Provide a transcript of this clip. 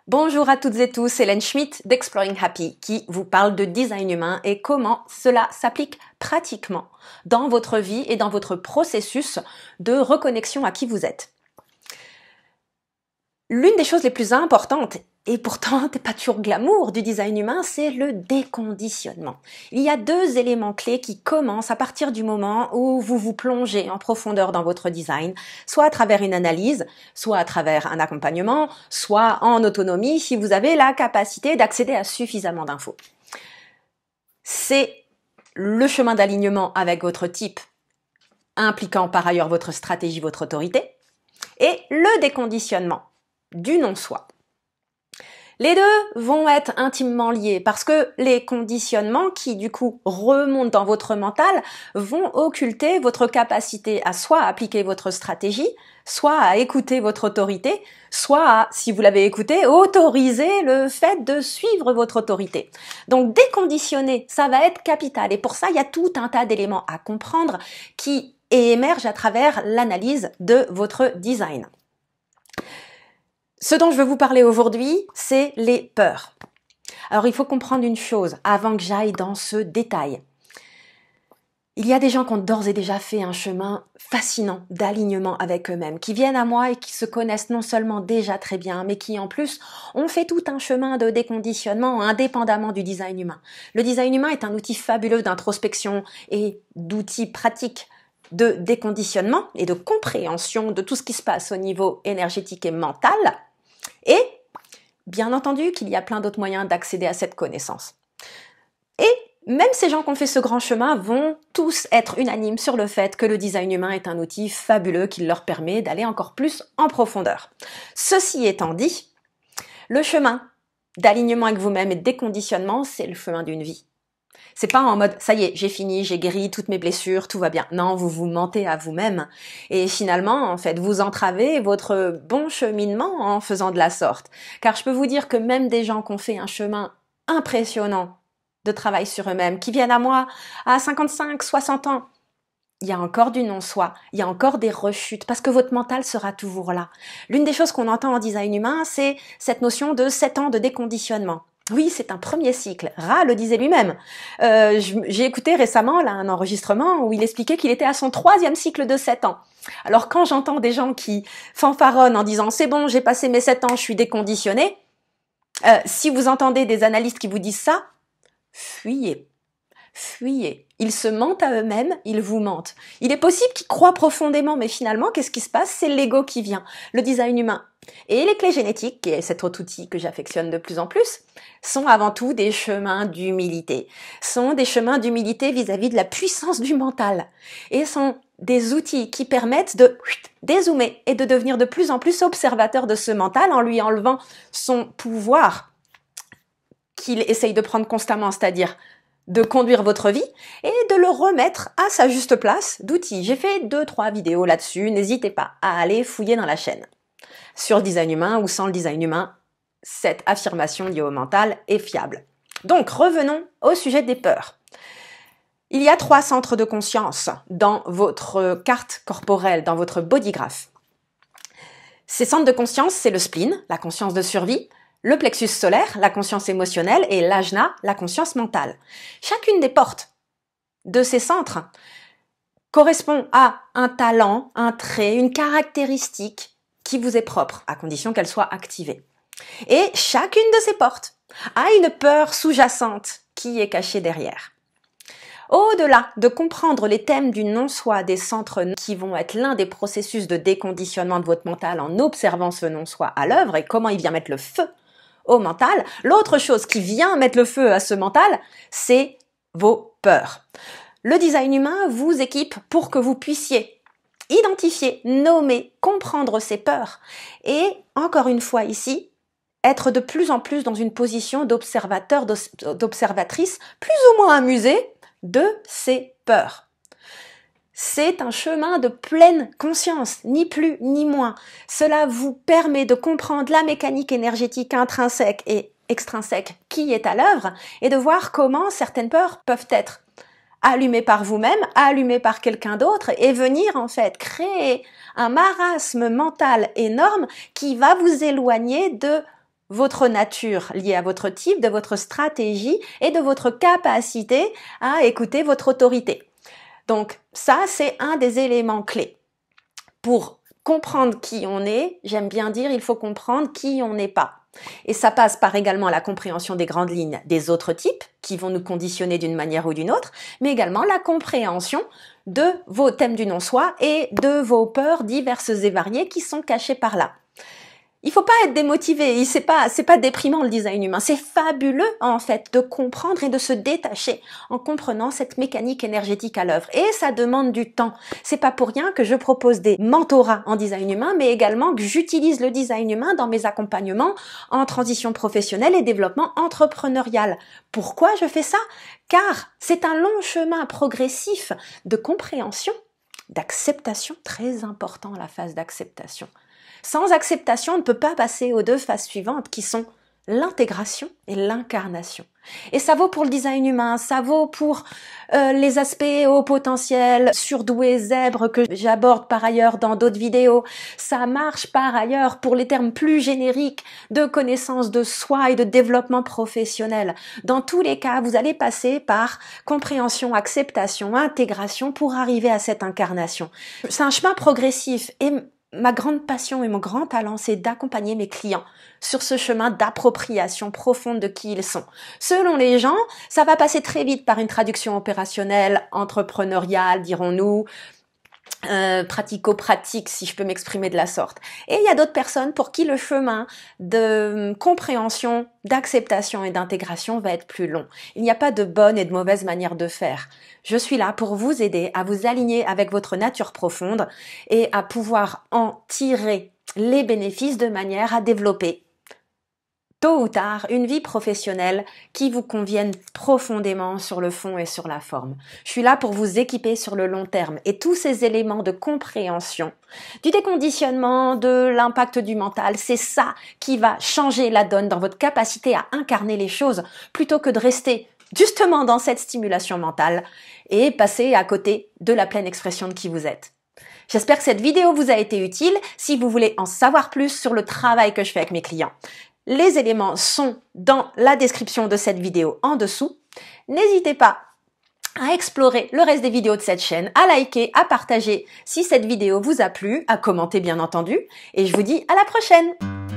Bonjour à toutes et tous, Hélène Schmidt d'Exploring Happy qui vous parle de design humain et comment cela s'applique pratiquement dans votre vie et dans votre processus de reconnexion à qui vous êtes. L'une des choses les plus importantes, et pourtant c'est pas toujours glamour du design humain, c'est le déconditionnement. Il y a deux éléments clés qui commencent à partir du moment où vous vous plongez en profondeur dans votre design, soit à travers une analyse, soit à travers un accompagnement, soit en autonomie si vous avez la capacité d'accéder à suffisamment d'infos. C'est le chemin d'alignement avec votre type, impliquant par ailleurs votre stratégie, votre autorité, et le déconditionnement du non-soi. Les deux vont être intimement liés parce que les conditionnements qui du coup remontent dans votre mental vont occulter votre capacité à soit appliquer votre stratégie, soit à écouter votre autorité, soit à, si vous l'avez écouté, autoriser le fait de suivre votre autorité. Donc déconditionner, ça va être capital et pour ça il y a tout un tas d'éléments à comprendre qui émergent à travers l'analyse de votre design. Ce dont je veux vous parler aujourd'hui, c'est les peurs. Alors, il faut comprendre une chose avant que j'aille dans ce détail. Il y a des gens qui ont d'ores et déjà fait un chemin fascinant d'alignement avec eux-mêmes, qui viennent à moi et qui se connaissent non seulement déjà très bien, mais qui en plus ont fait tout un chemin de déconditionnement indépendamment du design humain. Le design humain est un outil fabuleux d'introspection et d'outils pratiques de déconditionnement et de compréhension de tout ce qui se passe au niveau énergétique et mental. Et bien entendu qu'il y a plein d'autres moyens d'accéder à cette connaissance. Et même ces gens qui ont fait ce grand chemin vont tous être unanimes sur le fait que le design humain est un outil fabuleux qui leur permet d'aller encore plus en profondeur. Ceci étant dit, le chemin d'alignement avec vous-même et de déconditionnement, c'est le chemin d'une vie. C'est pas en mode, ça y est, j'ai fini, j'ai guéri toutes mes blessures, tout va bien. Non, vous vous mentez à vous-même. Et finalement, en fait, vous entravez votre bon cheminement en faisant de la sorte. Car je peux vous dire que même des gens qui ont fait un chemin impressionnant de travail sur eux-mêmes, qui viennent à moi à 55, 60 ans, il y a encore du non-soi, il y a encore des rechutes, parce que votre mental sera toujours là. L'une des choses qu'on entend en design humain, c'est cette notion de 7 ans de déconditionnement. Oui, c'est un premier cycle. Ra le disait lui-même. J'ai écouté récemment là un enregistrement où il expliquait qu'il était à son 3e cycle de 7 ans. Alors quand j'entends des gens qui fanfaronnent en disant « c'est bon, j'ai passé mes 7 ans, je suis déconditionné », si vous entendez des analystes qui vous disent ça, fuyez. Fuyez. Ils se mentent à eux-mêmes, ils vous mentent. Il est possible qu'ils croient profondément, mais finalement, qu'est-ce qui se passe? C'est l'ego qui vient, le design humain. Et les clés génétiques, qui est cet autre outil que j'affectionne de plus en plus, sont avant tout des chemins d'humilité. Sont des chemins d'humilité vis-à-vis de la puissance du mental. Et sont des outils qui permettent de dézoomer et de devenir de plus en plus observateur de ce mental en lui enlevant son pouvoir qu'il essaye de prendre constamment, c'est-à-dire de conduire votre vie et de le remettre à sa juste place d'outils. J'ai fait 2-3 vidéos là-dessus, n'hésitez pas à aller fouiller dans la chaîne. Sur le design humain ou sans le design humain, cette affirmation liée au mental est fiable. Donc revenons au sujet des peurs. Il y a 3 centres de conscience dans votre carte corporelle, dans votre body graph. Ces centres de conscience, c'est le spleen, la conscience de survie, le plexus solaire, la conscience émotionnelle, et l'ajna, la conscience mentale. Chacune des portes de ces centres correspond à un talent, un trait, une caractéristique qui vous est propre, à condition qu'elle soit activée. Et chacune de ces portes a une peur sous-jacente qui est cachée derrière. Au-delà de comprendre les thèmes du non-soi des centres qui vont être l'un des processus de déconditionnement de votre mental en observant ce non-soi à l'œuvre et comment il vient mettre le feu au mental, l'autre chose qui vient mettre le feu à ce mental, c'est vos peurs. Le design humain vous équipe pour que vous puissiez identifier, nommer, comprendre ces peurs et, encore une fois ici, être de plus en plus dans une position d'observateur, d'observatrice, plus ou moins amusée de ces peurs. C'est un chemin de pleine conscience, ni plus ni moins. Cela vous permet de comprendre la mécanique énergétique intrinsèque et extrinsèque qui est à l'œuvre et de voir comment certaines peurs peuvent être allumées par vous-même, allumées par quelqu'un d'autre et venir en fait créer un marasme mental énorme qui va vous éloigner de votre nature liée à votre type, de votre stratégie et de votre capacité à écouter votre autorité. Donc ça, c'est un des éléments clés. Pour comprendre qui on est, j'aime bien dire, il faut comprendre qui on n'est pas. Et ça passe par également la compréhension des grandes lignes des autres types qui vont nous conditionner d'une manière ou d'une autre, mais également la compréhension de vos thèmes du non-soi et de vos peurs diverses et variées qui sont cachées par là. Il faut pas être démotivé, c'est pas déprimant le design humain, c'est fabuleux en fait de comprendre et de se détacher en comprenant cette mécanique énergétique à l'œuvre. Et ça demande du temps. C'est pas pour rien que je propose des mentorats en design humain, mais également que j'utilise le design humain dans mes accompagnements en transition professionnelle et développement entrepreneurial. Pourquoi je fais ça? Car c'est un long chemin progressif de compréhension, d'acceptation, très important la phase d'acceptation. Sans acceptation, on ne peut pas passer aux deux phases suivantes qui sont l'intégration et l'incarnation. Et ça vaut pour le design humain, ça vaut pour les aspects haut potentiel, surdoués, zèbres que j'aborde par ailleurs dans d'autres vidéos. Ça marche par ailleurs pour les termes plus génériques de connaissance de soi et de développement professionnel. Dans tous les cas, vous allez passer par compréhension, acceptation, intégration pour arriver à cette incarnation. C'est un chemin progressif et ma grande passion et mon grand talent, c'est d'accompagner mes clients sur ce chemin d'appropriation profonde de qui ils sont. Selon les gens, ça va passer très vite par une traduction opérationnelle, entrepreneuriale, dirons-nous, pratico-pratique, si je peux m'exprimer de la sorte. Et il y a d'autres personnes pour qui le chemin de compréhension, d'acceptation et d'intégration va être plus long. Il n'y a pas de bonne et de mauvaise manière de faire. Je suis là pour vous aider à vous aligner avec votre nature profonde et à pouvoir en tirer les bénéfices de manière à développer tôt ou tard, une vie professionnelle qui vous convienne profondément sur le fond et sur la forme. Je suis là pour vous équiper sur le long terme et tous ces éléments de compréhension, du déconditionnement, de l'impact du mental, c'est ça qui va changer la donne dans votre capacité à incarner les choses plutôt que de rester justement dans cette stimulation mentale et passer à côté de la pleine expression de qui vous êtes. J'espère que cette vidéo vous a été utile. Si vous voulez en savoir plus sur le travail que je fais avec mes clients, les éléments sont dans la description de cette vidéo en dessous. N'hésitez pas à explorer le reste des vidéos de cette chaîne, à liker, à partager si cette vidéo vous a plu, à commenter bien entendu. Et je vous dis à la prochaine!